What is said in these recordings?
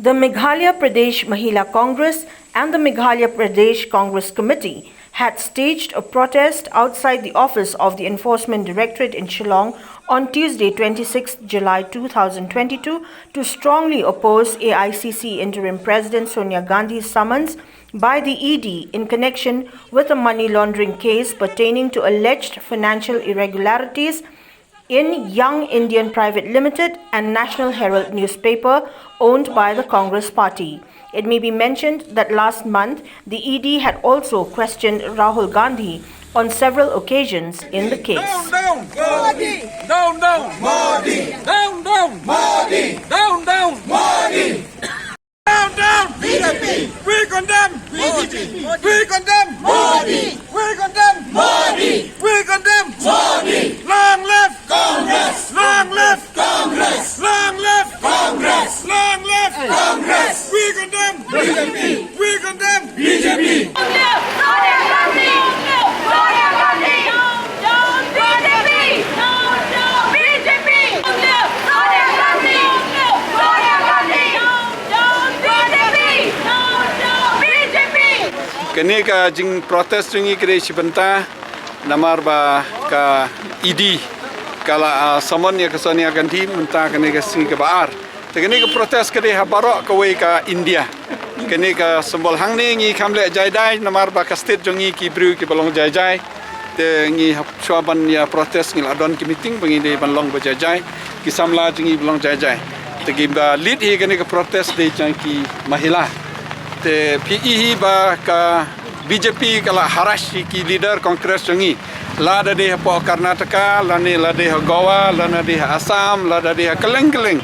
The Meghalaya Pradesh Mahila Congress and the Meghalaya Pradesh Congress Committee had staged a protest outside the office of the Enforcement Directorate in Shillong on Tuesday, 26 July 2022 to strongly oppose AICC Interim President Sonia Gandhi's summons by the ED in connection with a money laundering case pertaining to alleged financial irregularities in Young Indian Private Limited and National Herald newspaper owned by the Congress Party. It may be mentioned that last month, the ED had also questioned Rahul Gandhi on several occasions in the case. Down, Modi! Down, Modi! Down, Modi! Down, Modi! Down, BJP! We condemn BJP! We condemn Modi! We condemn Modi! We condemn Modi! Long live Congress! Long live Congress! Long live Congress! Long live Congress! We condemn BJP! We condemn BJP! Kini ka jing protes jungi kiri sebentar namar ba ka ED kala samon ya ke Sonia Gandhi mentah kini ka sing ke baar. Kini ka protes kiri habarok ke wei ka India. Kini ka sembol hang ni ngi kamle jaidai namar ba ka state jungi ki bru ki balong jaidai. Te ngi suaban ya protes ngi ladon ki meeting bangi de balong ba jaidai ki samla jungi balong jaidai. Te gi ba lead hi kini ka protes de jang ki mahila. Te PE ba ka BJP kala harash ki leader Kongres jungi la da de po Karnataka la ne la de Goa la na de Assam la da de keleng-keleng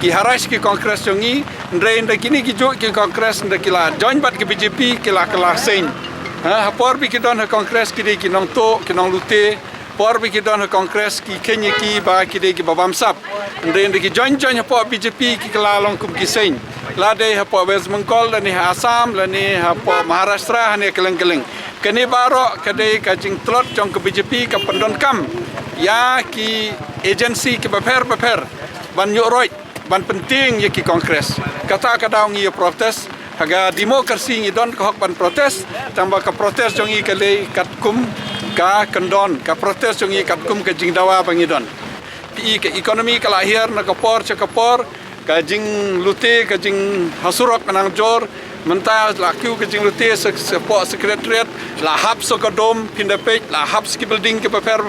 ki harash ki Kongres jungi ndre nda kini ki jo ki Kongres nda kila join bat ki BJP kila kala sein ha por bi ki don Kongres ki de ki nong to ki nong lute por bi ki don Kongres ki Kenya ki ba ki de ki babam sap ndre nda ki join po BJP ki kala long kum ki sein la de hapo West Bengal la ni Assam la ni hapo Maharashtra ni keleng-keleng kini baro kade ka jing tlot jong ke BJP ka pendon kam ya ki agensi ki beper ban yoroi ban penting ya ki Kongres kata kadang ngi protes haga demokrasi ngi don ka hok ban protes tambah ka protes jong i kale kat kum ka kendon ka protes jong i kat kum ka jing dawa bangi don pi ke ekonomi ka lahir na kapor cakapor kajing lute kajing hasurok kanang jor mentah lakiu kajing lute support secretariat la hab sokodom pindapej la hab ski building ke paper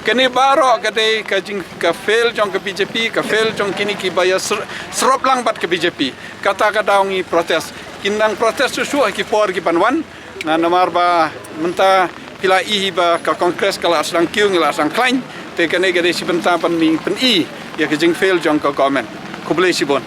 kene baro kade kajing ka fail jong ke BJP ka fail jong kini ki baya serop lang bat ke BJP kata kadaungi protes kindang protes susu ki por ki panwan na namar ba mentah pila ihi ba ka Kongres kala aslang kiu ngila aslang klein te kene gade si benta pen i ya kajing fail jong ka government Kublai Sibon.